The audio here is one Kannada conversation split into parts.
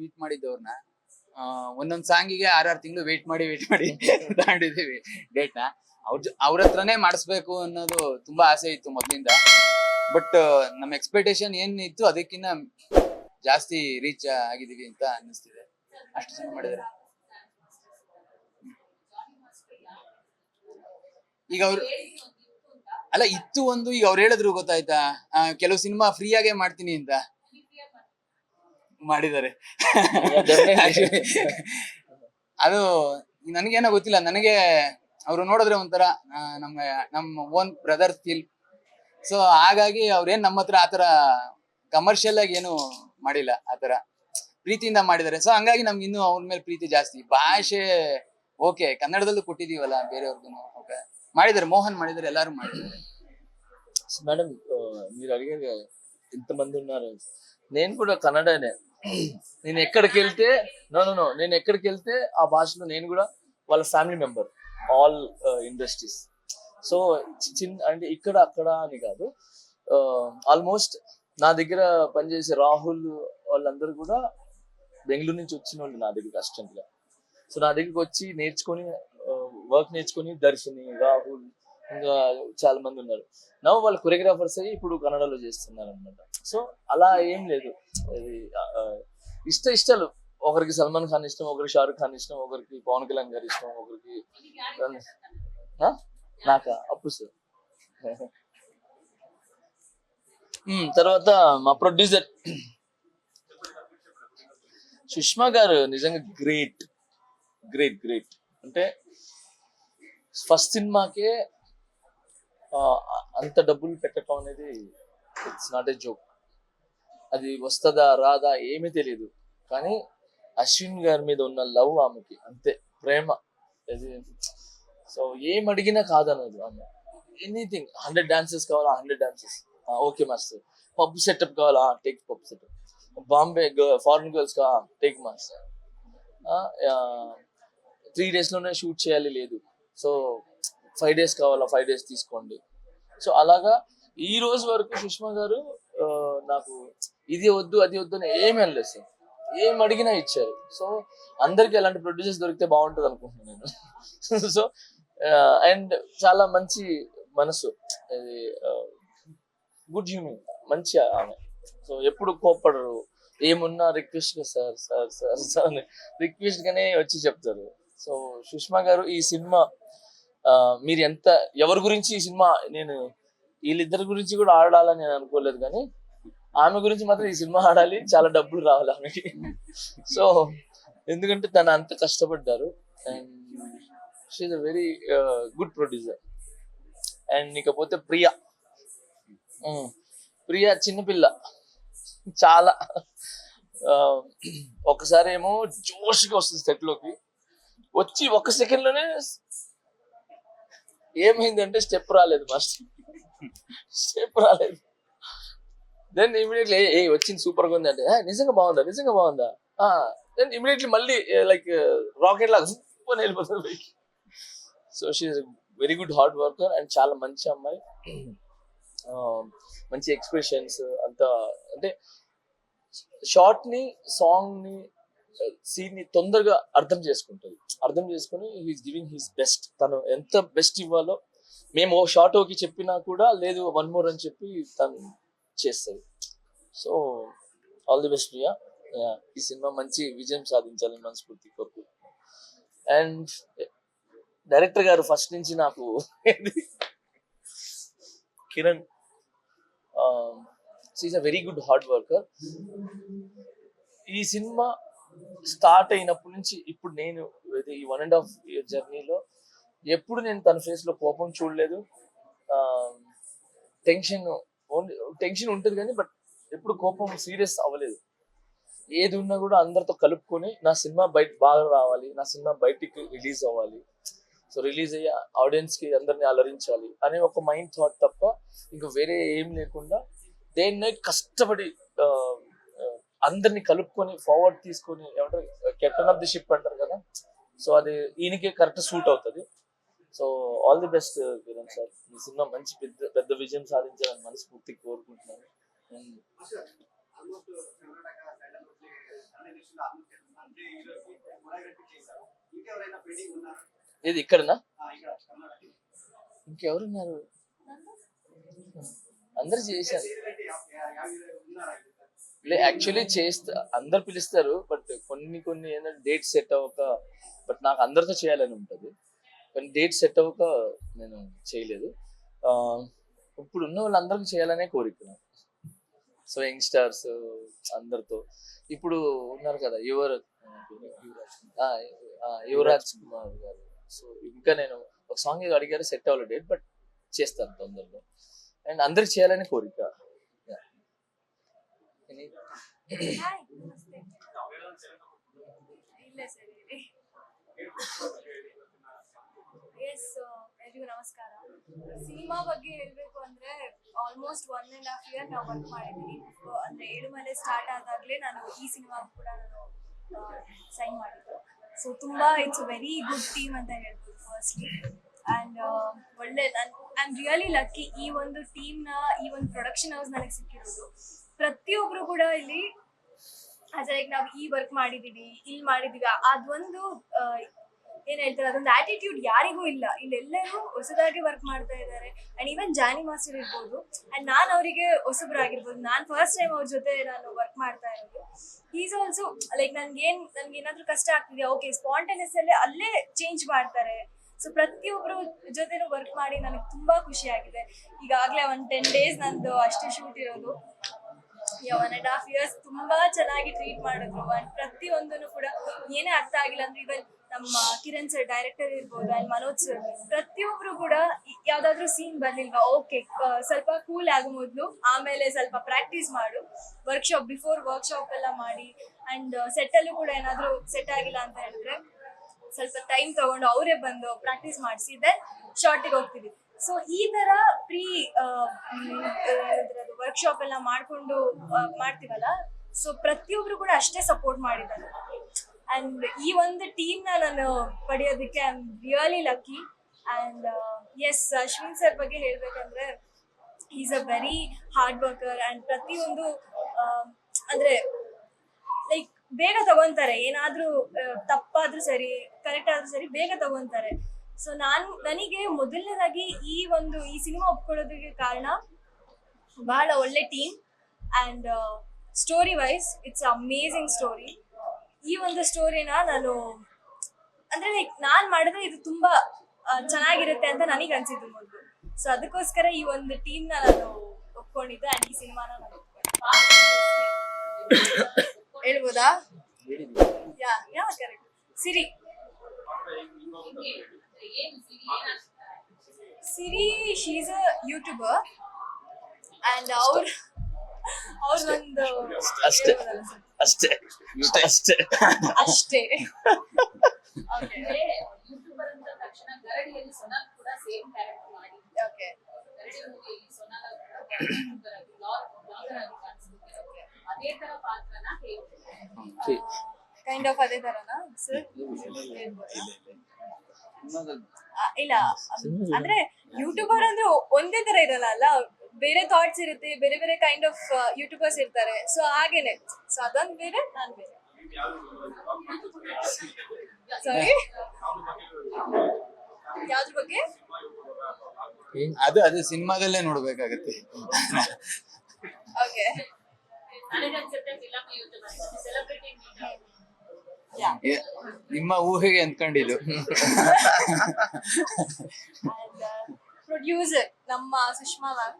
ಮೀಟ್ ಮಾಡಿದ್ದವ್ರನ್ನ ಒಂದೊಂದ್ ಸಾಂಗಿಗೆ 6 ತಿಂಗಳು ವೇಟ್ ಮಾಡಿ ತಗೊಂಡಿದೀವಿ ಡೇಟ್ನ. ಅವ್ರ ಹತ್ರನೇ ಮಾಡಿಸ್ಬೇಕು ಅನ್ನೋದು ತುಂಬಾ ಆಸೆ ಇತ್ತು ಮೊದ್ಲಿಂದ. ಬಟ್ ನಮ್ಮ ಎಕ್ಸ್ಪೆಕ್ಟೇಷನ್ ಏನ್ ಇತ್ತು ಅದಕ್ಕಿಂತ ಜಾಸ್ತಿ ರೀಚ್ ಆಗಿದೀವಿ ಅಂತ ಅನ್ನಿಸ್ತಿದೆ. ಅಷ್ಟು ಚೆನ್ನಾಗಿ ಮಾಡಿದಾರೆ. ಈಗ ಅವ್ರು ಅಲ್ಲ ಇತ್ತು ಒಂದು, ಈಗ ಅವ್ರು ಹೇಳಿದ್ರು ಗೊತ್ತಾಯ್ತಾ, ಕೆಲವು ಸಿನಿಮಾ ಫ್ರೀ ಆಗೇ ಮಾಡ್ತೀನಿ ಅಂತ ಮಾಡಿದ್ದಾರೆ. ಅದು ನನಗೇನೋ ಗೊತ್ತಿಲ್ಲ, ನನಗೆ ಅವ್ರು ನೋಡಿದ್ರೆ ಒಂಥರ ನಮ್ಮ ಓನ್ ಬ್ರದರ್ ಫೀಲ್. ಸೊ ಹಾಗಾಗಿ ಅವ್ರೇನ್ ನಮ್ಮ ಹತ್ರ ಆತರ ಕಮರ್ಷಿಯಲ್ ಆಗಿ ಏನು ಮಾಡಿಲ್ಲ, ಆತರ ಪ್ರೀತಿಯಿಂದ ಮಾಡಿದ್ದಾರೆ. ಸೊ ಹಂಗಾಗಿ ನಮ್ಗೆ ಇನ್ನೂ ಅವ್ರ ಮೇಲೆ ಪ್ರೀತಿ ಜಾಸ್ತಿ. ಭಾಷೆ ಓಕೆ, ಕನ್ನಡದಲ್ಲೂ ಕೊಟ್ಟಿದೀವಲ್ಲ ಬೇರೆಯವ್ರಿಗೂ. ಓಕೆ ಮಾಡಿದ್ದಾರೆ, మోహన్ ಮಾಡಿದ್ದಾರೆ, ಎಲ್ಲಾರು ಮಾಡಿದ್ದಾರೆ. మేడం మీరు అడిగారు ఇంతమంది ఉన్నారు, నేను కూడా కన్నడనే. నేను ఎక్కడికి వెళ్తే నేను ఎక్కడికి వెళ్తే ఆ భాషలో నేను కూడా వాళ్ళ family member, all industries. So చిన్న అంటే ఇక్కడ అక్కడ అని కాదు, ఆల్మోస్ట్ నా దగ్గర పనిచేసే రాహుల్ వాళ్ళందరూ కూడా బెంగళూరు నుంచి వచ్చిన వాళ్ళు నా దగ్గర అసిస్టెంట్ గా. సో నా దగ్గరికి వచ్చి నేర్చుకొని వర్క్ నేర్చుకొని దర్శని, రాహుల్, ఇంకా చాలా మంది ఉన్నారు. నవ్వు వాళ్ళు కొరియోగ్రాఫర్స్ అయ్యి ఇప్పుడు కన్నడలో చేస్తున్నారు అనమాట. సో అలా ఏం లేదు, ఇష్టాలు. ఒకరికి సల్మాన్ ఖాన్ ఇష్టం, ఒకరికి షారుఖ్ ఖాన్ ఇష్టం, ఒకరికి పవన్ కళ్యాణ్ గారు ఇష్టం, ఒకరికి నాకా అప్పు సార్. తర్వాత మా ప్రొడ్యూసర్ సుష్మా గారు నిజంగా గ్రేట్ గ్రేట్ గ్రేట్. అంటే ఫస్ట్ సినిమాకే అంత డబ్బులు పెట్టడం అనేది ఇట్స్ నాట్ ఏ జోక్. అది వస్తుందా రాదా ఏమీ తెలియదు, కానీ అశ్విన్ గారి మీద ఉన్న లవ్ ఆమెకి అంతే, ప్రేమ. అది సో ఏం అడిగినా కాదనదు ఆమె. ఎనీథింగ్, 100 డాన్సెస్ కావాలా 100 dances, okay master. Pub setup కావాలా, take pub setup. Bombay foreign girls కా, టేక్ మాస్టర్. 3 days లోనే షూట్ చేయాలి లేదు, సో 5 days కావాలా 5 days తీసుకోండి. సో అలాగా ఈ రోజు వరకు సుష్మా గారు నాకు ఇది వద్దు అది వద్దు అని ఏమి అనలేదు సార్. ఏం అడిగినా ఇచ్చారు. సో అందరికి అలాంటి ప్రొడ్యూసర్స్ దొరికితే బాగుంటుంది అనుకుంటున్నాను నేను. సో అండ్ చాలా మంచి మనసు, గుడ్ హ్యూమన్, మంచి ఆమె. సో ఎప్పుడు కోప్పడరు, ఏమున్నా request sir sir sir sir అని రిక్వెస్ట్ గానే వచ్చి చెప్తారు. సో సుష్మా గారు ఈ సినిమా మీరు ఎంత ఎవరి గురించి ఈ సినిమా, నేను వీళ్ళిద్దరి గురించి కూడా ఆడాలని నేను అనుకోలేదు, కానీ ఆమె గురించి మాత్రం ఈ సినిమా ఆడాలి, చాలా డబ్బులు రావాలి ఆమెకి. సో ఎందుకంటే తను అంత కష్టపడ్డారు, and she's a very good producer. And ఇకపోతే ప్రియా చిన్నపిల్ల చాలా. ఒకసారి ఏమో జోష్గా వస్తుంది సెట్ లోకి, వచ్చి 1 second లోనే ఏమైందంటే స్టెప్ రాలేదు మాస్టర్, స్టెప్ రాలేదు. దెన్ ఇమీడియట్లీ వచ్చింది సూపర్ గా ఉంది అంటే, నిజంగా బాగుందా. దెన్ ఇమీడియట్లీ మళ్ళీ లైక్ రాకెట్ లాగా సూపర్ వెళ్ళిపోతుంది పైకి. So she's very good hard worker and చాలా మంచి అమ్మాయి. మంచి ఎక్స్ప్రెషన్స్ అంతా, అంటే షార్ట్ ని, సాంగ్ ని, సీన్ ని తొందరగా అర్థం చేసుకుని హీస్ గివింగ్ హిస్ బెస్ట్. తను ఎంత బెస్ట్ ఇవ్వాలో మేము షార్ట్ ఓకి చెప్పినా కూడా లేదు 1 more అని చెప్పి తను చేస్తుంది. So all the best Priya. ఈ సినిమా మంచి విజయం సాధించాలని మనస్ఫూర్తి కోరుకుంటున్నాను. అండ్ డైరెక్టర్ గారు ఫస్ట్ నుంచి నాకు Kiran, is a very good hard worker. ఈ సినిమా స్టార్ట్ అయినప్పటి నుంచి ఇప్పుడు నేను ఈ 1.5 year జర్నీలో ఎప్పుడు నేను తన ఫేస్ లో కోపం చూడలేదు. టెన్షన్ ఉంటుంది కానీ బట్ ఎప్పుడు కోపం సీరియస్ అవ్వలేదు. ఏది ఉన్నా కూడా అందరితో కలుపుకొని నా సినిమా బయట బాగా రావాలి, నా సినిమా బయటికి రిలీజ్ అవ్వాలి, సో రిలీజ్ అయ్యి ఆడియన్స్ కి అందరినీ అలరించాలి అనే ఒక మైండ్ థాట్ తప్ప ఇంకా వేరే ఏం లేకుండా డే అండ్ నైట్ కష్టపడి అందరినీ కలుపుకొని ఫార్వర్డ్ తీసుకొని, ఏమంటారు కెప్టెన్ ఆఫ్ ది షిప్ అంటారు కదా, సో అది ఈయనకే కరెక్ట్ సూట్ అవుతుంది. So all the best Kiran sir. ఈ సినిమా మంచి పెద్ద విజయం సాధించాలని మనస్ఫూర్తిగా కోరుకుంటున్నాను. ఏది ఇక్కడనా? ఇంకెవరున్నారు? అందరు చేశారు. యాక్చువల్లీ అందరు పిలుస్తారు, బట్ కొన్ని ఏంటంటే డేట్ సెట్ అవ్వక, బట్ నాకు అందరితో చేయాలని ఉంటది, కానీ డేట్ సెట్ అవ్వక నేను చేయలేదు. ఇప్పుడు ఉన్న వాళ్ళందరికీ చేయాలనే కోరిక. సో యంగ్స్టర్స్ అందరితో ఇప్పుడు ఉన్నారు కదా, యువరాజ్ కుమార్ గారు. సో ఇంకా నేను ఒక సాంగ్ అడిగారు, సెట్ అవ్వాలి డేట్, బట్ చేస్తాను తొందరలో. అండ్ అందరికి చేయాలని కోరిక. ಎಲ್ರಿಗೂ ನಮಸ್ಕಾರ. ಸಿನಿಮಾ ಬಗ್ಗೆ ಹೇಳ್ಬೇಕು ಅಂದ್ರೆ ಆಲ್ಮೋಸ್ಟ್ 1.5 year ನಾವು ವರ್ಕ್ ಮಾಡಿದ್ದೀನಿ. ಅಂದ್ರೆ ಏಳುಮಲೆ ಸ್ಟಾರ್ಟ್ ಆದಾಗ್ಲೇ ನಾನು ಈ ಸಿನಿಮಾ ಕೂಡ ನಾನು ಸೈನ್ ಮಾಡಿದ್ದು. ಸೊ ತುಂಬಾ ಇಟ್ಸ್ ವೆರಿ ಗುಡ್ ಟೀಮ್ ಅಂತ ಹೇಳ್ಬೋದು ಫಸ್ಟ್ಲಿ. ಅಂಡ್ ಒಳ್ಳೆ ಐ ಆಮ್ ರಿಯಲಿ ಲಕ್ಕಿ ಈ ಒಂದು ಟೀಮ್ನ, ಈ ಒಂದು ಪ್ರೊಡಕ್ಷನ್ ಹೌಸ್ ನನಗೆ ಸಿಕ್ಕಿರೋದು. ಪ್ರತಿಯೊಬ್ರು ಕೂಡ ಇಲ್ಲಿ ಲೈಕ್ ನಾವು ಈ ವರ್ಕ್ ಮಾಡಿದೀವಿ, ಇಲ್ಲಿ ಮಾಡಿದೀವಿ, ಅದೊಂದು ಏನ್ ಹೇಳ್ತಾರೆ, ಅದೊಂದು ಆಟಿಟ್ಯೂಡ್ ಯಾರಿಗೂ ಇಲ್ಲ. ಇಲ್ಲೆಲ್ಲರೂ ಹೊಸದಾಗಿ ವರ್ಕ್ ಮಾಡ್ತಾ ಇದ್ದಾರೆ. ಅಂಡ್ ಈವನ್ ಜಾನಿ ಮಾಸ್ಟರ್ ಇರ್ಬೋದು, ಅಂಡ್ ನಾನು ಅವರಿಗೆ ಹೊಸಬ್ರಾಗಿರ್ಬೋದು, ನಾನು ಫಸ್ಟ್ ಟೈಮ್ ಅವ್ರ ಜೊತೆ ನಾನು ವರ್ಕ್ ಮಾಡ್ತಾ ಇರೋದು. ಈಸ್ ಆಲ್ಸೋ ಲೈಕ್ ನನ್ಗೇನಾದ್ರೂ ಕಷ್ಟ ಆಗ್ತಿದೆ, ಓಕೆ ಸ್ಪಾಂಟೇನಿಯಸ್ ಅಲ್ಲೇ ಚೇಂಜ್ ಮಾಡ್ತಾರೆ. ಸೊ ಪ್ರತಿಯೊಬ್ರು ಜೊತೆನೂ ವರ್ಕ್ ಮಾಡಿ ನನಗೆ ತುಂಬಾ ಖುಷಿ ಆಗಿದೆ. ಈಗಾಗಲೇ ಒಂದು 10 days ನಂದು ಅಷ್ಟೇ ಶೂಟ್ ಇರೋದು. 1.5 years ತುಂಬಾ ಚೆನ್ನಾಗಿ ಟ್ರೀಟ್ ಮಾಡಿದ್ರು. ಅಂಡ್ ಪ್ರತಿಯೊಂದನ್ನು ಕೂಡ ಏನೇ ಅರ್ಥ ಆಗಿಲ್ಲ ಅಂದ್ರೆ ಇವನ್ ನಮ್ಮ ಕಿರಣ್ ಸರ್ ಡೈರೆಕ್ಟರ್ ಇರ್ಬೋದು, ಅಂಡ್ ಮನೋಜ್ ಸರ್, ಪ್ರತಿಯೊಬ್ರು ಕೂಡ ಯಾವ್ದಾದ್ರು ಸೀನ್ ಬರ್ಲಿಲ್ವಾ, ಓಕೆ ಸ್ವಲ್ಪ ಕೂಲ್ ಆಗೋ ಮೊದಲು ಆಮೇಲೆ ಸ್ವಲ್ಪ ಪ್ರಾಕ್ಟೀಸ್ ಮಾಡು, ಬಿಫೋರ್ ವರ್ಕ್ಶಾಪ್ ಎಲ್ಲ ಮಾಡಿ. ಅಂಡ್ ಸೆಟ್ ಅಲ್ಲೂ ಕೂಡ ಏನಾದ್ರು ಸೆಟ್ ಆಗಿಲ್ಲ ಅಂತ ಹೇಳಿದ್ರೆ ಸ್ವಲ್ಪ ಟೈಮ್ ತಗೊಂಡು ಅವರೇ ಬಂದು ಪ್ರಾಕ್ಟೀಸ್ ಮಾಡಿಸಿ ದೆನ್ ಶಾರ್ಟಿಗೆ ಹೋಗ್ತೀವಿ. ಸೊ ಈ ತರ ವರ್ಕ್ಶಾಪ್ ಎಲ್ಲ ಮಾಡ್ಕೊಂಡು ಮಾಡ್ತೀವಲ್ಲ, ಸೊ ಪ್ರತಿಯೊಬ್ರು ಕೂಡ ಅಷ್ಟೇ ಸಪೋರ್ಟ್ ಮಾಡಿದ್ದಾರೆ. ಅಂಡ್ ಈ ಒಂದು ಟೀಮ್ ನಾನು ಪಡೆಯೋದಕ್ಕೆ I am really lucky. And yes, Ashwin sir ಬಗ್ಗೆ ಹೇಳ್ಬೇಕಂದ್ರೆ is a very hard worker. And ಪ್ರತಿಯೊಂದು ಅಂದ್ರೆ ಲೈಕ್ ಬೇಗ ತಗೊಂತಾರೆ, ಏನಾದ್ರೂ ತಪ್ಪಾದ್ರೂ ಸರಿ, ಕರೆಕ್ಟ್ ಆದ್ರೂ ಸರಿ, ಬೇಗ ತಗೊಂತಾರೆ. ಸೊ ನನಗೆ ಮೊದಲನೇದಾಗಿ ಈ ಸಿನಿಮಾ ಒಪ್ಕೊಳ್ಳೋದಕ್ಕೆ ಕಾರಣ ಬಹಳ ಒಳ್ಳೆ team. And story wise it's amazing story. ಈ ಒಂದು ಸ್ಟೋರಿನ ನಾನು ಅಂದ್ರೆ ಲೈಕ್ ನಾನ್ ಮಾಡಿದ್ರೆ ಇದು ತುಂಬಾ ಚೆನ್ನಾಗಿರುತ್ತೆ ಅಂತ ನನಗೆ ಅನ್ಸಿದ್ದು ಮೊದಲು. ಸೊ ಅದಕ್ಕೋಸ್ಕರ ಈ ಒಂದು ಟೀಮ್ನ ನಾನು ಒಪ್ಕೊಂಡಿದ್ದೆ. ಅಂಡ್ ಈ ಸಿನಿಮಾನ ನಾನು ಹೇಳ್ಬೋದಾ? Yeah correct. Siri she is a YouTuber. And ಅವ್ರೊಂದು ಅಷ್ಟೇ ಅಷ್ಟೇ ಅಷ್ಟೇ ಅಷ್ಟೇ ಯೂಟ್ಯೂಬರ್ ಅಂತ ತಕ್ಷಣ ಗರಡಿಯಲ್ಲಿ ಸೊನಾಲ್ ಕೂಡ ಸೇಮ್ ಕ್ಯಾರೆಕ್ಟರ್ ಮಾಡಿ. ಓಕೆ, ಅದೇ ತರ ಪಾತ್ರನ ಕೈಂಡ್ ಆಫ್ ಅದೇ ತರನಾ ಸರ್? ಇಲ್ಲ ಅಂದ್ರೆ ಯೂಟ್ಯೂಬರ್ ಅಂದ್ರೆ ಒಂದೇ ತರ ಇರಲ್ಲ ಅಲ್ಲ, ಬೇರೆ ಥಾಟ್ಸ್ ಇರುತ್ತೆ, ಬೇರೆ ಬೇರೆ ಕೈಂಡ್ ಆಫ್ ಯೂಟ್ಯೂಬರ್ಸ್ ಇರ್ತಾರೆ. ಸೊ ಹಾಗೇನೆ, ಸೊ ಅದೊಂದು ಬೇರೆ, ನಾನು ಬೇರೆ. ಸಾರಿ, ಯಾವ್ದ್ರ ಬಗ್ಗೆ? ಅದು ಸಿನಿಮಾದಲ್ಲೇ ನೋಡ್ಬೇಕಾಗತ್ತೆ. ಓಕೆ, ನನಗನ್ಸುತ್ತೆ ಫಿಲಂ ಯೂಟ್ಯೂಬರ್ ಸೆಲೆಬ್ರಿಟಿ ನಿಮ್ಮ ಊಹೆಗೆ ಅಂದ್ಕೊಂಡಿದ್ದು. ಪ್ರೊಡ್ಯೂಸರ್ ನಮ್ಮ ಸುಷ್ಮಾ ಮ್ಯಾಮ್,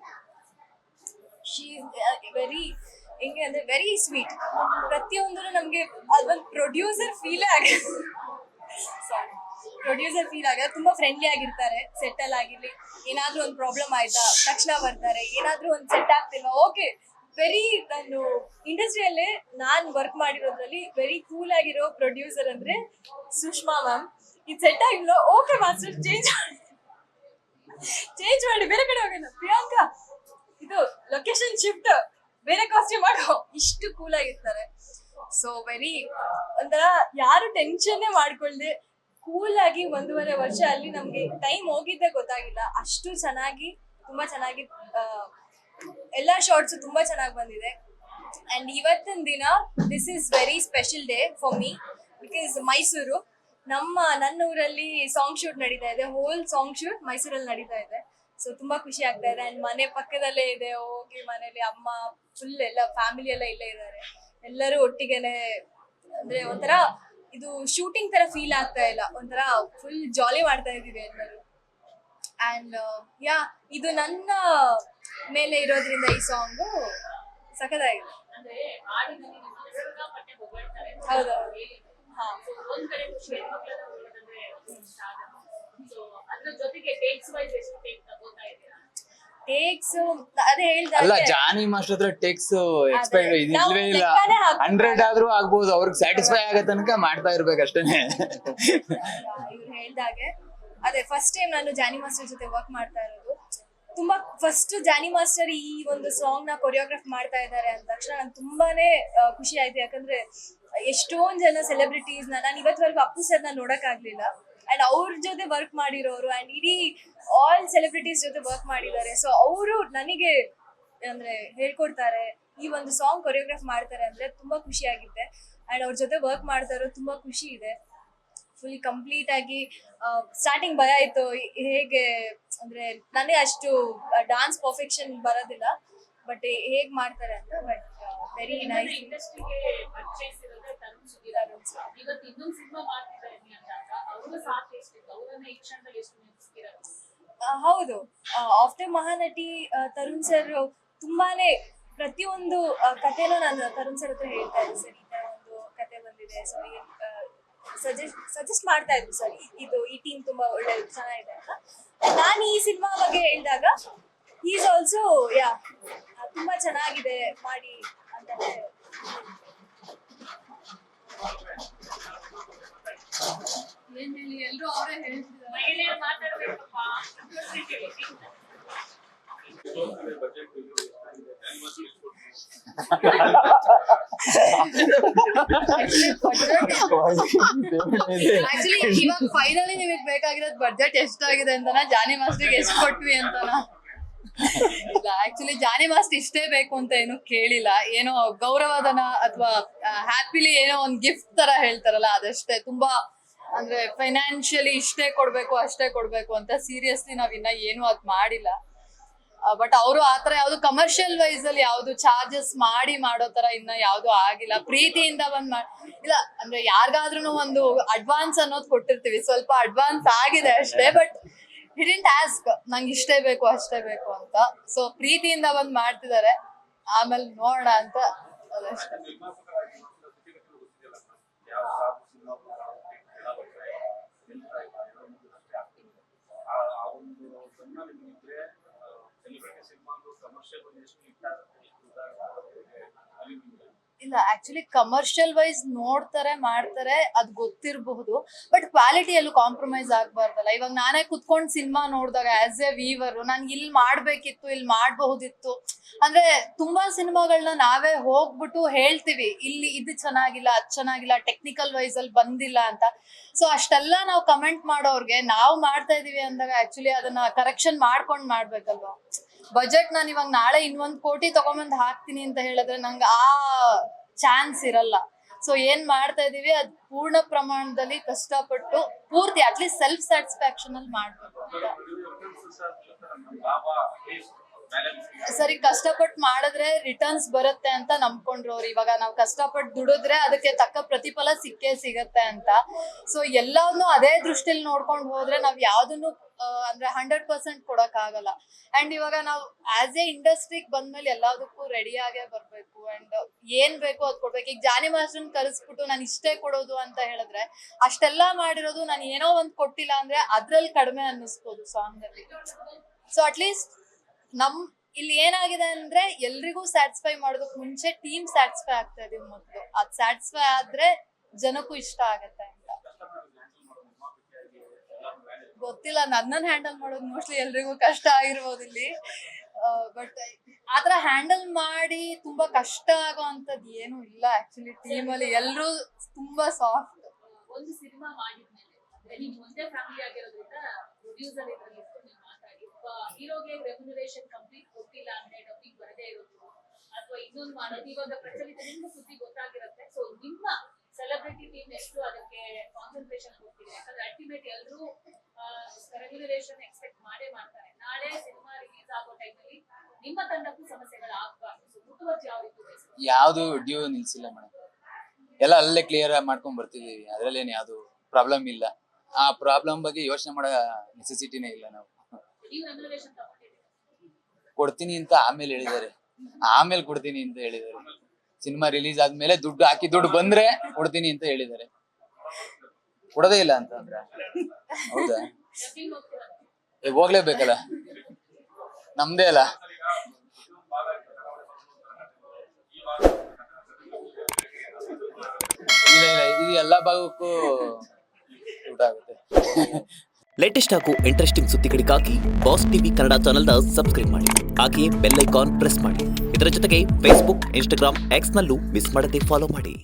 ಶಿ ವೆರಿ ಹೆಂಗೆ ಅಂದ್ರೆ ವೆರಿ ಸ್ವೀಟ್. ಪ್ರತಿಯೊಂದೂ ನಮ್ಗೆ ಅದೊಂದು ಪ್ರೊಡ್ಯೂಸರ್ ಫೀಲ್ ಆಗ ತುಂಬಾ ಫ್ರೆಂಡ್ಲಿ ಆಗಿರ್ತಾರೆ. ಸೆಟ್ಟಲ್ ಆಗಿರ್ಲಿ, ಏನಾದ್ರೂ ಒಂದು ಪ್ರಾಬ್ಲಮ್ ಆಯ್ತಾ ತಕ್ಷಣ ಬರ್ತಾರೆ, ಏನಾದ್ರೂ ಒಂದು ಸೆಟ್ ಆಗ್ತಿಲ್ಲ, ಓಕೆ ವೆರಿ, ನಾನು ಇಂಡಸ್ಟ್ರಿಯಲ್ಲೇ ನಾನು ವರ್ಕ್ ಮಾಡಿರೋದ್ರಲ್ಲಿ ವೆರಿ ಕೂಲ್ ಆಗಿರೋ ಪ್ರೊಡ್ಯೂಸರ್ ಅಂದ್ರೆ ಸುಷ್ಮಾ ಮ್ಯಾಮ್. ಇದು ಸೆಟ್ ಆಗಿಲ್ಲ, ಓಕೆ ಮಾಸ್ಟರ್ ಚೇಂಜ್ ಮಾಡಿ ಬೇರೆ ಕಡೆ ಹೋಗೋಣ, ಪ್ರಿಯಾಂಕಾ ಇದು ಲೊಕೇಶನ್ ಶಿಫ್ಟ್, ಬೇರೆ ಕಾಸ್ಟ್ಯೂಮ್ ಮಾಡೋ, ಇಷ್ಟು ಕೂಲ್ ಆಗಿರ್ತಾರೆ. ಸೊ ವೆರಿ ಒಂಥರ ಯಾರು ಟೆನ್ಷನ್ನೇ ಮಾಡ್ಕೊಳ್ದೆ ಕೂಲ್ ಆಗಿ 1.5 ವರ್ಷ ಅಲ್ಲಿ ನಮ್ಗೆ ಟೈಮ್ ಹೋಗಿದ್ದೆ ಗೊತ್ತಾಗಿಲ್ಲ. ಅಷ್ಟು ಚೆನ್ನಾಗಿ, ತುಂಬಾ ಚೆನ್ನಾಗಿ ಎಲ್ಲಾ ಶಾರ್ಟ್ಸ್ ತುಂಬಾ ಚೆನ್ನಾಗಿ ಬಂದಿದೆ. ಅಂಡ್ ಇವತ್ತಿನ ದಿನ this is very special day for me because Mysuru ನನ್ನ ಊರಲ್ಲಿ ಸಾಂಗ್ ಶೂಟ್ ನಡೀತಾ ಇದೆ, ಹೋಲ್ ಸಾಂಗ್ ಶೂಟ್ ಮೈಸೂರಲ್ಲಿ ನಡೀತಾ ಇದೆ. ಸೊ ತುಂಬಾ ಖುಷಿ ಆಗ್ತಾ ಇದೆ. ಅಂಡ್ ಮನೆ ಪಕ್ಕದಲ್ಲೇ ಇದೆ, ಹೋಗಿ ಮನೇಲಿ ಅಮ್ಮ ಫುಲ್ ಎಲ್ಲ ಫ್ಯಾಮಿಲಿ ಎಲ್ಲ ಇಲ್ಲೇ ಇದ್ದಾರೆ, ಎಲ್ಲರೂ ಒಟ್ಟಿಗೆನೆ. ಅಂದ್ರೆ ಒಂಥರ ಇದು ಶೂಟಿಂಗ್ ತರ ಫೀಲ್ ಆಗ್ತಾ ಇಲ್ಲ, ಒಂಥರ ಫುಲ್ ಜಾಲಿ ಮಾಡ್ತಾ ಇದೀವಿ ಎಲ್ಲರೂ. ಅಂಡ್ ಯಾ, ಇದು ನನ್ನ ಮೇಲೆ ಇರೋದ್ರಿಂದ ಈ ಸಾಂಗ್ ಸಖತ್ತಾಗಿದೆ. ಅಂದ್ರೆ ಹಾಡಿನಲ್ಲಿ ನಿಮ್ಮ ಸಿಕ್ಕಾಪಟ್ಟೆ ಹೊಗಳ್ತಾರೆ. ಹೌದೌದು. ಹಾ, So, ಒಂದ್ ಕಡೆ ಹೆಣ್ಮಕ್ಳನ್ನ ಹೊಗಳೋದಂದ್ರೆ ಒಂದು ಸಾಧನೆ. So, ಅದ್ರ ಜೊತೆಗೆ ಟೇಕ್ಸ್ ವೈಸ್ ಎಷ್ಟು ಟೇಕ್ ತಗೋತಾ ಇದ್ದೀರಾ? ಟೇಕ್ಸ್ ಅದೇ ಅಲ್ಲ, ಹೇಳ್ದಾಗ ಜಾನಿ ಮಾಸ್ಟರ್ ಹತ್ರ ಟೇಕ್ಸ್ ಎಕ್ಸ್ಪೆಕ್ಟ್ ನಾವು ಇಲ್ವೇ ಇಲ್ಲ. ಲೆಕ್ಕನೇ ಹಾಕ್ಬೇಕು. 100 ಆದ್ರೂ ಆಗ್ಬೋದು, ಅವ್ರಿಗೆ ಸ್ಯಾಟಿಸ್ಫೈ ಆಗೋ ತನಕ ಮಾಡ್ತಾ ಇರ್ಬೇಕಷ್ಟೇನೆ. ಇವ್ರು ಹೇಳ್ದಾಗೆ ಅದೇ ಫಸ್ಟ್ ಟೈಮ್ ನಾನು ಜಾನಿ ಮಾಸ್ಟರ್ ಜೊತೆ ವರ್ಕ್ ಮಾಡ್ತಾ ಇರೋದು. ತುಂಬಾ ಫಸ್ಟ್ ಜಾನಿ ಮಾಸ್ಟರ್ ಈ ಒಂದು ಸಾಂಗ್ ನ ಕೊರಿಯೋಗ್ರಾಫ್ ಮಾಡ್ತಾ ಇದ್ದಾರೆ ಅಂದ ತಕ್ಷಣ ನಂಗೆ ತುಂಬಾನೇ ಖುಷಿ ಆಯ್ತು. ಯಾಕಂದ್ರೆ ಎಷ್ಟೊಂದ್ ಜನ ಸೆಲೆಬ್ರಿಟೀಸ್ ನಾನು ಇವತ್ವರೆಗೂ ಅಪ್ಪು ಸರ್ ನ ನೋಡಕ್ ಆಗ್ಲಿಲ್ಲ. ಅಂಡ್ ಅವ್ರ ಜೊತೆ ವರ್ಕ್ ಮಾಡಿರೋರು ಅಂಡ್ ಇಡೀ ಆಲ್ ಸೆಲೆಬ್ರಿಟೀಸ್ ಜೊತೆ ವರ್ಕ್ ಮಾಡಿದ್ದಾರೆ. ಸೊ ಅವರು ನನಗೆ ಅಂದ್ರೆ ಹೇಳ್ಕೊಡ್ತಾರೆ, ಈ ಒಂದು ಸಾಂಗ್ ಕೊರಿಯೋಗ್ರಾಫ್ ಮಾಡ್ತಾರೆ ಅಂದ್ರೆ ತುಂಬಾ ಖುಷಿ ಆಗಿದೆ. ಅಂಡ್ ಅವ್ರ ಜೊತೆ ವರ್ಕ್ ಮಾಡ್ತಾ ಇರೋದು ತುಂಬಾ ಖುಷಿ ಇದೆ. ಫುಲ್ ಕಂಪ್ಲೀಟ್ ಆಗಿ ಸ್ಟಾರ್ಟಿಂಗ್ ಭಯ ಆಯ್ತು, ಹೇಗೆ ಅಂದ್ರೆ ನನಗೆ ಅಷ್ಟು ಡಾನ್ಸ್ ಪರ್ಫೆಕ್ಷನ್ ಬರೋದಿಲ್ಲ, ಬಟ್ ಹೇಗ್ ಮಾಡ್ತಾರೆ ಅಂತ. But very nice. ಇಂಡಸ್ಟ್ರಿಗೆ ಪರ್ಚೇಸ್ ಇರೋದೇ ತರುಣ್ ಸುಧೀರ್ ಅವರು. ಇವತ್ತು ಇನ್ನೊಂದು ಸಿನಿಮಾ ಮಾಡ್ತಿದ್ದಾರೆ ಅಂದಾಗ ಅವರ ಸಾಥ್ ಎಷ್ಟಿತ್ತು, ಅವರನ್ನ ಈ ಕ್ಷಣದಲ್ಲಿ ಎಷ್ಟು ನೆನಪಿಸ್ತೀರಾ? ಹೌದು, ಆಫ್ಟರ್ ಮಹಾನಟಿ ತರುಣ್ ಸರ್ ತುಂಬಾನೇ ಪ್ರತಿಯೊಂದು ಕಥೆನೂ ನಾನು ತರುಣ್ ಸರ್ ಹತ್ರ ಹೇಳ್ತಾ ಇದ್ದೆ, ಸರ್ ಈ ತರ ಒಂದು ಕತೆ ಬಂದಿದೆ, ಸೊ ಸಜೆಸ್ಟ್ ಮಾಡ್ತಾ ಇದ್ರು ಸರ್, ಇದು ಈ ಟೀಮ್ ತುಂಬಾ ಒಳ್ಳೆ ಚೆನ್ನಾಗಿದೆ ಅಂತ. ನಾನು ಈ ಸಿನಿಮಾ ಬಗ್ಗೆ ಹೇಳಿದಾಗ ಈಸ್ ಆಲ್ಸೋ ಯಾ ತುಂಬಾ ಚೆನ್ನಾಗಿದೆ ಮಾಡಿ ಅಂತಾನೆ. ಏನ್ ಹೇಳಿ, ಎಲ್ರು ಅವರೇ ಹೇಳ್ತಿದ್ದಾರೆ. ಮಹಿಳೆಯರು ಮಾತಾಡ್ಬೇಕಪ್ಪ. ಆಕ್ಚುಲಿ ಇವಾಗ ಫೈನಲಿ ನಿಮಗೆ ಬೇಕಾಗಿರೋದು ಬಡ್ಜೆಟ್ ಎಷ್ಟಾಗಿದೆ ಅಂತನಾ, ಜಾನಿ ಮಾಸ್ಟರ್ಗೆ ಎಷ್ಟು ಕೊಟ್ವಿ ಅಂತನಾ? ಇಲ್ಲ, ಆಕ್ಚುಲಿ ಜಾನಿ ಮಾಸ್ಟರ್ ಇಷ್ಟೇ ಬೇಕು ಅಂತ ಏನು ಕೇಳಿಲ್ಲ. ಏನೋ ಗೌರವಧನ ಅಥವಾ ಹ್ಯಾಪಿಲಿ ಏನೋ ಒಂದ್ ಗಿಫ್ಟ್ ತರ ಹೇಳ್ತಾರಲ್ಲ, ಅದಷ್ಟೇ. ತುಂಬಾ ಅಂದ್ರೆ ಫೈನಾನ್ಷಿಯಲಿ ಇಷ್ಟೇ ಕೊಡ್ಬೇಕು ಅಷ್ಟೇ ಕೊಡ್ಬೇಕು ಅಂತ ಸೀರಿಯಸ್ಲಿ ನಾವ್ ಇನ್ನ ಏನು ಅದ್ ಮಾಡಿಲ್ಲ. ಬಟ್ ಅವರು ಆತರ ಯಾವ್ದು ಕಮರ್ಷಿಯಲ್ ವೈಸ್ ಅಲ್ಲಿ ಯಾವ್ದು ಚಾರ್ಜಸ್ ಮಾಡಿ ಮಾಡೋ ತರ ಇನ್ನ ಯಾವ್ದು ಆಗಿಲ್ಲ. ಪ್ರೀತಿಯಿಂದ ಇಲ್ಲ ಅಂದ್ರೆ ಯಾರಿಗಾದ್ರೂ ಒಂದು ಅಡ್ವಾನ್ಸ್ ಅನ್ನೋದು ಕೊಟ್ಟಿರ್ತೀವಿ, ಸ್ವಲ್ಪ ಅಡ್ವಾನ್ಸ್ ಆಗಿದೆ ಅಷ್ಟೇ. ಬಟ್ ಹಿಡಿಂಟ್ ಆಸ್ಕ್ ನಂಗೆ ಇಷ್ಟೇ ಬೇಕು ಅಷ್ಟೇ ಬೇಕು ಅಂತ. ಸೊ ಪ್ರೀತಿಯಿಂದ ಬಂದ್ ಮಾಡ್ತಿದ್ದಾರೆ, ಆಮೇಲೆ ನೋಡೋಣ ಅಂತ ಅದಷ್ಟೇ. ಇಲ್ಲ, ಆಕ್ಚುಲಿ ಕಮರ್ಷಿಯಲ್ ವೈಸ್ ನೋಡ್ತಾರೆ ಮಾಡ್ತಾರೆ, ಅದ್ ಗೊತ್ತಿರಬಹುದು. ಬಟ್ ಕ್ವಾಲಿಟಿ ಎಲ್ಲೂ ಕಾಂಪ್ರಮೈಸ್ ಆಗ್ಬಾರ್ದಲ್ಲ. ಇವಾಗ ನಾನೇ ಕುತ್ಕೊಂಡ್ ಸಿನಿಮಾ ನೋಡಿದಾಗ ಆಸ್ ಎ ವೀವರ್ ನನ್ಗೆ ಇಲ್ಲಿ ಮಾಡ್ಬೇಕಿತ್ತು, ಇಲ್ಲಿ ಮಾಡಬಹುದಿತ್ತು ಅಂದ್ರೆ ತುಂಬಾ ಸಿನಿಮಾಗಳನ್ನ ನಾವೇ ಹೋಗ್ಬಿಟ್ಟು ಹೇಳ್ತೀವಿ, ಇಲ್ಲಿ ಇದು ಚೆನ್ನಾಗಿಲ್ಲ ಅದ್ ಚೆನ್ನಾಗಿಲ್ಲ, ಟೆಕ್ನಿಕಲ್ ವೈಸ್ ಅಲ್ಲಿ ಬಂದಿಲ್ಲ ಅಂತ. ಸೊ ಅಷ್ಟೆಲ್ಲ ನಾವು ಕಮೆಂಟ್ ಮಾಡೋರ್ಗೆ ನಾವು ಮಾಡ್ತಾ ಇದೀವಿ ಅಂದಾಗ ಆಕ್ಚುಲಿ ಅದನ್ನ ಕರೆಕ್ಷನ್ ಮಾಡ್ಕೊಂಡ್ ಮಾಡ್ಬೇಕಲ್ವಾ. ಬಜೆಟ್ ನಾನು ಇವಾಗ ನಾಳೆ ಇನ್ನೊಂದ್ ಕೋಟಿ ತಗೊಂಬಂದ್ ಹಾಕ್ತೀನಿ ಅಂತ ಹೇಳಿದ್ರೆ ನಂಗೆ ಆ ಚಾನ್ಸ್ ಇರಲ್ಲ. ಸೊ ಏನ್ ಮಾಡ್ತಾ ಇದೀವಿ ಅದ್ ಪೂರ್ಣ ಪ್ರಮಾಣದಲ್ಲಿ ಕಷ್ಟಪಟ್ಟು ಪೂರ್ತಿ ಅಟ್ಲೀಸ್ಟ್ ಸೆಲ್ಫ್ ಸ್ಯಾಟಿಸ್ಫ್ಯಾಕ್ಷನ್ ಅಲ್ಲಿ ಮಾಡ್ಬೇಕು ಅಂತ. ಸರಿ, ಕಷ್ಟಪಟ್ಟು ಮಾಡಿದ್ರೆ ರಿಟರ್ನ್ಸ್ ಬರುತ್ತೆ ಅಂತ ನಂಬ್ಕೊಂಡ್ರು ಅವ್ರು. ಇವಾಗ ನಾವು ಕಷ್ಟಪಟ್ಟು ದುಡಿದ್ರೆ ಅದಕ್ಕೆ ತಕ್ಕ ಪ್ರತಿಫಲ ಸಿಕ್ಕೇ ಸಿಗತ್ತೆ ಅಂತ. ಸೊ ಎಲ್ಲಾನು ಅದೇ ದೃಷ್ಟಿಲಿ ನೋಡ್ಕೊಂಡು ಹೋದ್ರೆ ನಾವ್ ಯಾವ್ದನ್ನು ಅಂದ್ರೆ 100% ಕೊಡಕ್ ಆಗಲ್ಲ. ಅಂಡ್ ಇವಾಗ ನಾವು ಆಸ್ ಎ ಇಂಡಸ್ಟ್ರಿಗೆ ಬಂದ್ಮೇಲೆ ಎಲ್ಲದಕ್ಕೂ ರೆಡಿ ಆಗೇ ಬರ್ಬೇಕು. ಅಂಡ್ ಏನ್ ಬೇಕೋ ಅದ್ ಕೊಡ್ಬೇಕು. ಈಗ ಜಾನಿ ಮಾಸ್ಟರ್ನ ಕರೆಸ್ಬಿಟ್ಟು ನಾನು ಇಷ್ಟೇ ಕೊಡೋದು ಅಂತ ಹೇಳಿದ್ರೆ ಅಷ್ಟೆಲ್ಲಾ ಮಾಡಿರೋದು ನಾನು ಏನೋ ಒಂದ್ ಕೊಟ್ಟಿಲ್ಲ ಅಂದ್ರೆ ಅದ್ರಲ್ಲಿ ಕಡಿಮೆ ಅನ್ನಿಸ್ಬೋದು ಸಾಂಗ್ ಅಲ್ಲಿ. ಸೊ ಅಟ್ಲೀಸ್ಟ್ ಇಲ್ಲಿ ಏನಾಗಿದೆ ಅಂದ್ರೆ ಎಲ್ರಿಗೂ ಸ್ಯಾಟಿಸ್ಫೈ ಮಾಡೋದಕ್ ಮುಂಚೆ ಟೀಮ್ ಸ್ಯಾಟಿಸ್ಫೈ ಆಗ್ತಾ ಇದೀವಿ ಮೊದ್ಲು. ಅದ್ ಸ್ಯಾಟಿಸ್ಫೈ ಆದ್ರೆ ಜನಕ್ಕೂ ಇಷ್ಟ ಆಗತ್ತೆ ಅಂತ. ಗೊತ್ತಿಲ್ಲ, ನನ್ನನ್ ಹ್ಯಾಂಡಲ್ ಮಾಡೋದು ಮೋಸ್ಟ್ಲಿ ಎಲ್ರಿಗೂ ಕಷ್ಟ ಆಗಿರ್ಬೋದು ಇಲ್ಲಿ. ಬಟ್ ಆತರ ಹ್ಯಾಂಡಲ್ ಮಾಡಿ ತುಂಬಾ ಕಷ್ಟ ಆಗೋ ಅಂತದ್ ಏನು ಇಲ್ಲ. ಆಕ್ಚುಲಿ ಟೀಮ್ ಅಲ್ಲಿ ಎಲ್ರು ತುಂಬಾ ಸಾಫ್ಟ್. ಒಂದು ಸಿನಿಮಾ ಮಾಡಿದ್ಮೇಲೆ ಅಂದ್ರೆ ನೀವು ಒಂದೇ ಫ್ಯಾಮಿಲಿ ಆಗಿರೋದ್ರಿಂದ ಪ್ರೊಡ್ಯೂಸರ್ ಇದ್ರಲ್ಲಿ ನೀವು ಮಾತಾಡಿ ಹೀರೋಗೆ ರೆಮ್ಯುನರೇಷನ್ ಕಂಪ್ಲೀಟ್ ಕೊಟ್ಟಿಲ್ಲ ಅಂದ್ರೆ ಡಬ್ಬಿಂಗ್ ಬರದೇ ಇರೋದು, ಅಥವಾ ಇನ್ನೊಂದು ಮಾಡೋದು ಇವಾಗ ಪ್ರಚಲಿತ ನಿಮ್ಗೆ ಸುದ್ದಿ ಗೊತ್ತಾಗಿರುತ್ತೆ. ಸೊ ನಿಮ್ಮ ಸೆಲೆಬ್ರಿಟಿ ಟೀಮ್ ಎಷ್ಟು ಅದಕ್ಕೆ ಕಾನ್ಸಂಟ್ರೇಷನ್ ಕೊಡ್ತಿದೆ? ಯಾಕಂದ್ರೆ ಅಲ್ಟಿಮೇಟ್ ಎಲ್ಲರೂ ರೆಮ್ಯುನರೇಷನ್ ಎಕ್ಸ್ಪೆಕ್ಟ್ ಮಾಡೇ ಮಾಡ್ತಾರೆ. ನಾಳೆ ಸಿನಿಮಾ ರಿಲೀಸ್ ಆಗೋ ಟೈಮಲ್ಲಿ ನಿಮ್ಮ ತಂಡಕ್ಕೂ ಸಮಸ್ಯೆಗಳು ಆಗಬಾರ್ದು. ಸೊ ಮುತುವರ್ಜಿ ಯಾವ ರೀತಿ ವಹಿಸ್ಬೇಕು? ಯಾವ್ದು ಡ್ಯೂ ನಿಲ್ಸಿಲ್ಲ ಮೇಡಮ್, ಎಲ್ಲ ಅಲ್ಲೇ ಕ್ಲಿಯರ್ ಮಾಡ್ಕೊಂಡ್ ಬರ್ತಿದೀವಿ. ಅದ್ರಲ್ಲೇನು ಯಾವ್ದು ಪ್ರಾಬ್ಲಮ್ ಇಲ್ಲ. ಆ ಪ್ರಾಬ್ಲಮ್ ಬಗ್ಗೆ ಯೋಚನೆ ಮಾಡೋ ನೆಸೆಸಿಟಿನೇ ಇಲ್ಲ. ನಾವು ನೀವು ರೆಮ್ಯುನರೇಷನ್ ತಗೊಂಡಿದ್ದೀರಿ? ಕೊಡ್ತೀನಿ ಅಂತ ಆಮೇಲೆ ಹೇಳಿದ್ದಾರೆ, ಆಮೇಲೆ ಕೊಡ್ತೀನಿ ಅಂತ ಹೇಳಿದ್ದಾರೆ. ಸಿನಿಮಾ ರಿಲೀಸ್ ಆದ್ಮೇಲೆ ದುಡ್ಡು ಹಾಕಿ ದುಡ್ಡು ಬಂದ್ರೆ ಕೊಡ್ತೀನಿ ಅಂತ ಹೇಳಿದ್ದಾರೆ. ಕೊಡೋದೇ ಇಲ್ಲ ಅಂತ ಅಂದ್ರೆ ಹೌದಾ? ಡಬ್ಬಿಂಗ್ ಹೋಗ್ತೀರಾ? ಹೋಗ್ಲೇಬೇಕಲ್ಲ, ನಮ್ದೇ ಅಲ್ಲ. ಇಲ್ಲ ಇಲ್ಲ, ಇದು ಎಲ್ಲಾ ಭಾಗಕ್ಕೂ ಊಟ ಆಗುತ್ತೆ. ಲೇಟೆಸ್ಟ್ ಹಾಗೂ ಇಂಟ್ರೆಸ್ಟಿಂಗ್ ಸುದ್ದಿಗಳಿಗಾಗಿ ಬಾಸ್ ಟಿವಿ ಕನ್ನಡ ಚಾನೆಲ್ನ ಸಬ್ಸ್ಕ್ರೈಬ್ ಮಾಡಿ. ಹಾಗೆಯೇ ಬೆಲ್ ಐಕಾನ್ ಪ್ರೆಸ್ ಮಾಡಿ. ಇದರ ಜೊತೆಗೆ ಫೇಸ್ಬುಕ್, ಇನ್ಸ್ಟಾಗ್ರಾಮ್, ಎಕ್ಸ್ನಲ್ಲೂ ಮಿಸ್ ಮಾಡದೆ ಫಾಲೋ ಮಾಡಿ.